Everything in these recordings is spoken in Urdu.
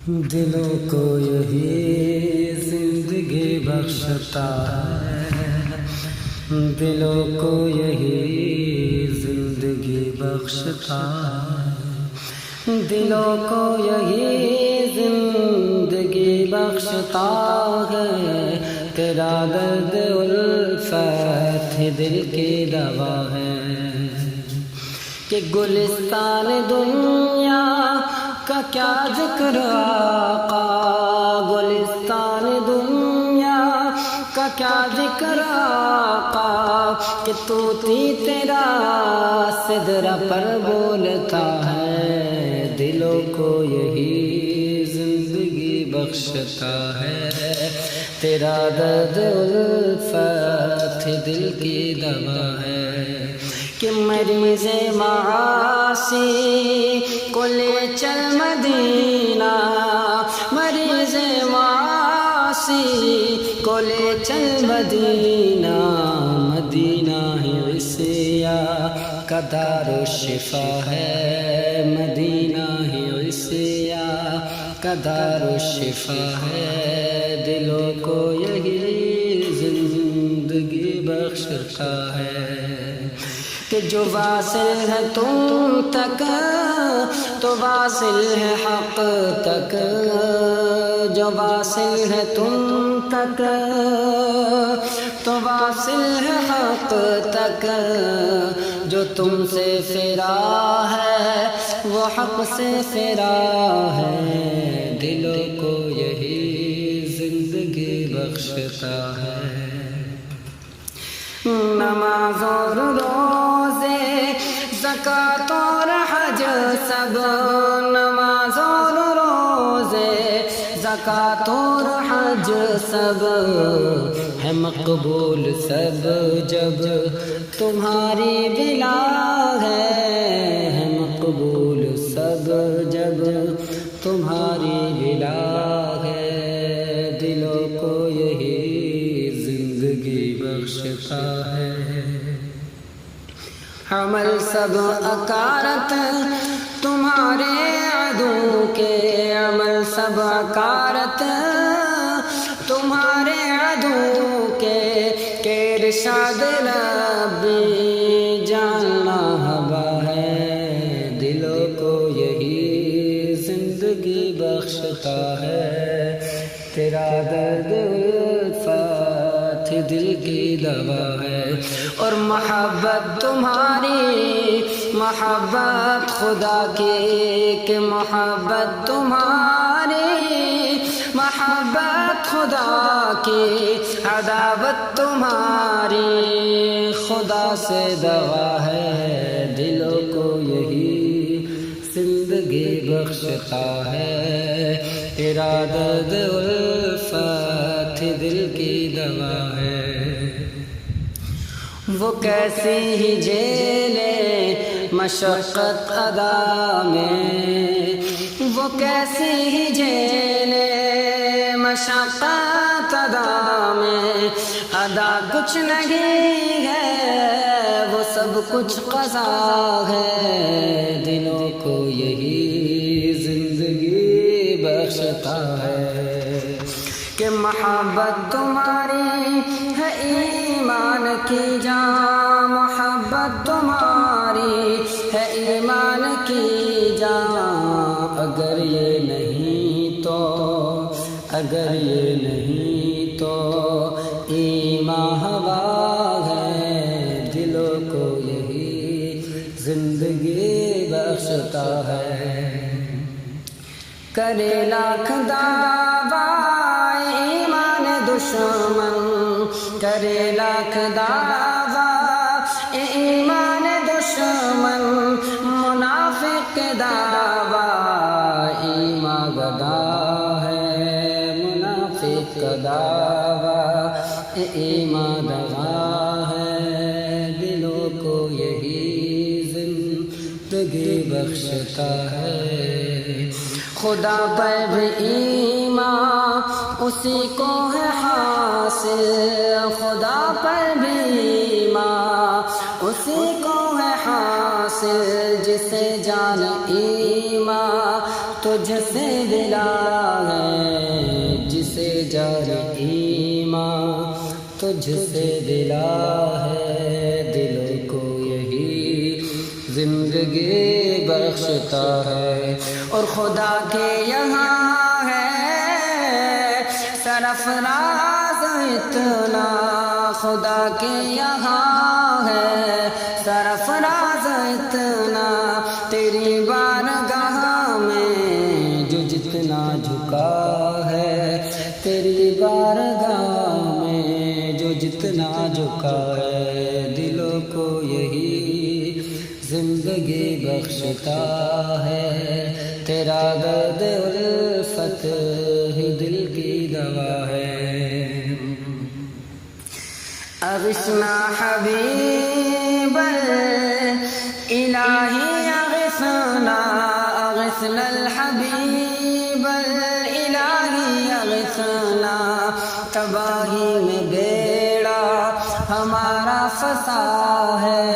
دلوں کو یہی زندگی بخشتا ہے، دلوں کو یہی زندگی بخشتا ہے، دلوں کو یہی زندگی بخشتا ہے، تیرا درد الفت دل کی دوا ہے کہ گلستان دنیا کا کیا ذکر آقا، گلستان دنیا کا کیا ذکر آقا، کہ طوطی تیرا سدرہ پر بولتا ہے، دلوں کو یہی زندگی بخشتا ہے، تیرا درد الفت دل کی دوا ہے کہ مریض معاصی کو لے چل مدینہ، مریض معاصی کو لے چل مدینہ، مدینہ ہی عصیاں کا دار و شفا ہے، مدینہ ہی عصیاں کا دار و شفا ہے، دلوں کو یہی زندگی بخشتا ہے کہ جو واصل ہے تم تک تو واصل ہے حق تک، جو واصل ہے تم تک تو واصل ہے حق تک، جو تم سے فرا ہے وہ حق سے فرا ہے، دلوں کو یہی زندگی بخشتا ہے، نماز اور روزے زکوٰۃ اور حج سب، نماز اور روزے زکوٰۃ اور حج سب ہے مقبول سب، جب تمہاری بلا ہے مقبول سب، جب تمہاری بلا ہے، دلوں کو یہی زندگی بخشتا ہے، عمل سب اکارت تمہارے عدو کے، عمل سب اکارت تمہارے عدو کے، کہ ارشاد ربی جاننا ہوا ہے، دلوں کو یہی زندگی بخشتا ہے، تیرا درد الفت دل کی دوا ہے، اور محبت تمہاری محبت خدا کی، کہ محبت تمہاری محبت خدا کی، عداوت تمہاری خدا سے دوا ہے، دلوں کو یہی زندگی بخشتا ہے، تیرا درد الفت دل کی دوا ہے، وہ کیسی ہی جیلے مشقت ادا میں، وہ کیسی ہی جیلے مشقت ادا میں، ادا کچھ نہیں ہے وہ سب کچھ قضا ہے، دلوں کو یہی زندگی بخشتا ہے کہ محبت تمہاری ہے ایمان کی جان، محبت تمہاری ہے ایمان کی جان، اگر یہ نہیں تو اگر یہ نہیں تو ایمان ہوا ہے، دلوں کو یہی زندگی بخشتا ہے، کرے لاکھ دعویٰ ایمان دشمن، کرے لاکھ دعویٰ ایمان دشمن، منافق دعویٰ ایمان گدا ہے، منافق دعویٰ ایمان دغا ہے، دلوں کو یہی زندگی بخشتا ہے، خدا پر بھی ایمان اسی کو ہے حاصل، خدا پر بھی ایمان اسی کو ہے حاصل، جسے جان ایمان تجھ سے دلا ہے جسے جار ایمان تجھ سے دلا ہے، دلوں کو یہی زندگی بخشتا ہے، اور خدا کے یہاں ہے سرفراز اتنا، خدا کے یہاں ہے سرفراز اتنا، تیری بارگاہ میں جو جتنا جھکا ہے، تیری بارگاہ میں جو جتنا جھکا ہے، دلوں کو یہی زندگی بخشتا ہے، تیرا درد الفت ہی دل کی دوا ہے۔ اغثنا حبیب الہ اغثنا، اغثنا الحبیب الہ اغثنا، تباہی میں بیڑا ہمارا فسا ہے،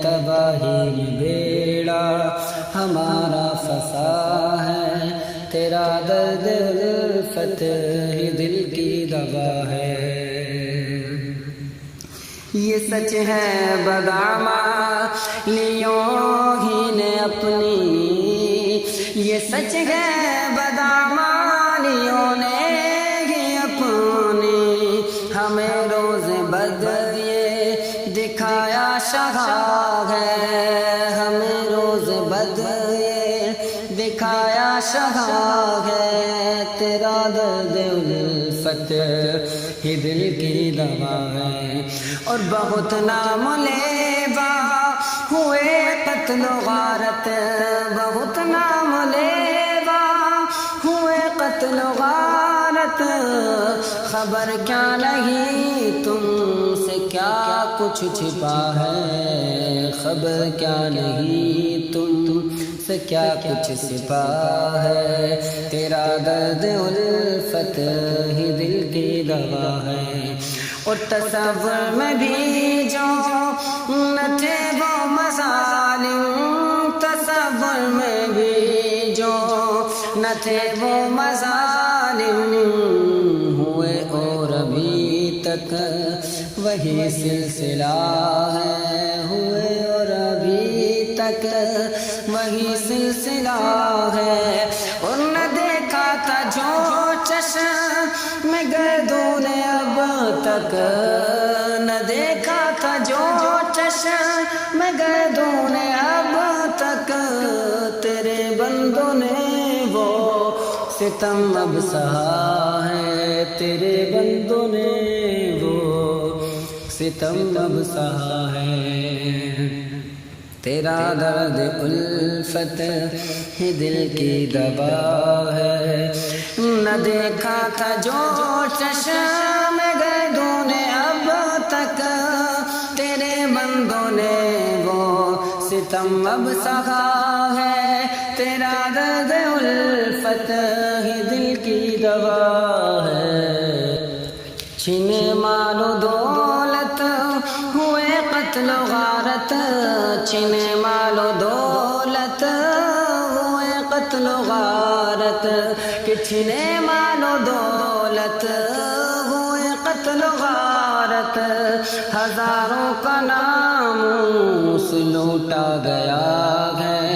تباہی میں بیڑا ہمارا فسا ہے، تیرا درد الفت ہی دل کی دوا ہے۔ یہ سچ ہے بدعمالیوں ہی نے اپنی، یہ سچ ہے بدعمالیوں نے ہی اپنی، ہمیں روز بد یہ دکھایا شہا ہے، ہمیں روز بد یہ دکھایا شہا ہے، تیرا درد الفت ہی دل کی دوا ہے، اور بہت نام لیوا ہوئے قتل و غارت، بہت نام لیوا ہوئے قتل و غارت، خبر کیا نہیں تم سے کیا کچھ چھپا ہے، خبر کیا نہیں تم سے کیا کچھ چھپا ہے، تیرا درد الفت ہی دل کی دوا ہے، اور تصور میں بھی جو نہ تھے وہ مظالم، تصور میں بھی جو نہ تھے وہ مظالم، ہوئے اور ابھی تک وہی سلسلہ ہے، ہوئے اور ابھی تک وہی سلسلہ ہے، اور نہ دیکھا تھا جو چشم میں گردوں نے اب تک، نہ دیکھا تھا جو چشم میں گردوں نے اب تک، تیرے بندوں نے وہ ستم اب سہا ہے، تیرے بندوں نے وہ ستم اب سہا ہے، تیرا درد الفت ہی دل کی دوا ہے، نہ دیکھا تھا جو چشم گردوں نے اب تک، تیرے بندوں نے وہ ستم اب سہا ہے، تیرا درد الفت ہی دل کی دوا ہے، چھینے مال و دولت ہوئے قتل و غارت، چھینے مال و دولت ہوئے قتل و غارت، کہ چھینے مال و دولت ہوئے قتل و غارت، ہزاروں کا ناموس لوٹا گیا ہے،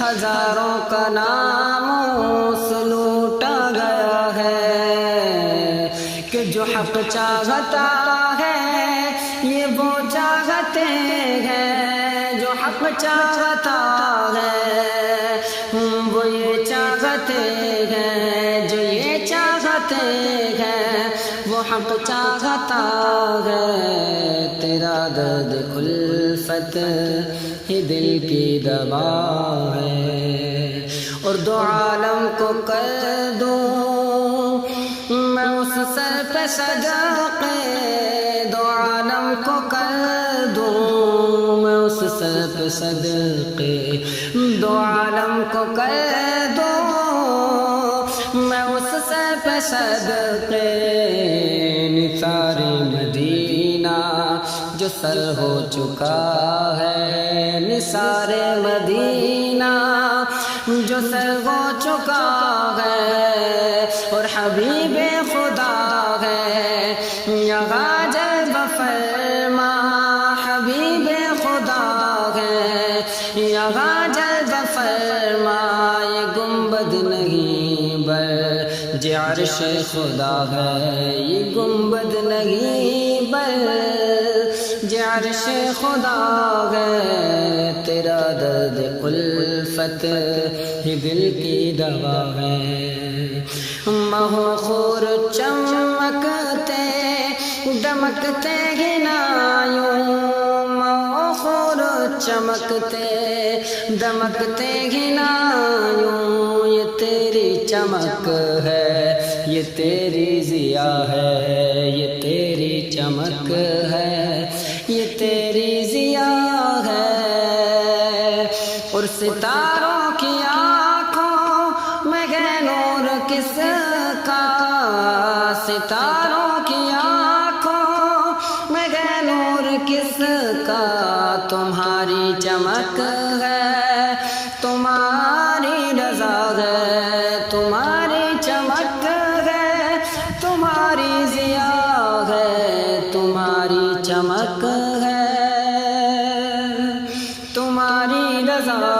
ہزاروں کا ناموس لوٹا گیا ہے، کہ جو حق چاہتا ہے یہ وہ چاہتے ہیں، جو حق چاہتا ہے وہ یہ چاہتے ہیں، جو یہ چاہتے ہیں وہ حق چاہتا ہے، تیرا درد الفت ہی دل کی دوا ہے، اور دو عالم کو کر دوں میں اس سر پہ صدقے، دو عالم کو کر دوں میں اس سر پہ صدقے، دو عالم کو کر دوں میں اس سر پہ صدقے، نثار مدینہ جو سر ہو چکا ہے، نثار مدینہ جو سر ہو چکا ہے اور حبیب خدا ہے یہاں جلوہ فرما حبیب خدا ہے یہاں جلوہ فرما یہ گنبد نہیں بل عرش خدا ہے یہ گنبد نہیں بل عرش خدا ہے تیرا درد الفت ہی دل کی دوا ہے مہو خور چمکتے دمکتے گنایوں مہو خور چمکتے دمکتے گنایوں یہ تیری چمک ہے یہ تیری ضیا ہے یہ تیری چمک ہے یہ تیری ضیا ہے اور ستاروں کی آنکھوں میں ہے نور کس کا ستاروں کی آنکھوں میں ہے نور کس کا تمہاری چمک ہے تمہاری رضا ہے تمہاری چمک ہے تمہاری ضیا ہے تمہاری چمک ہے تمہاری رضا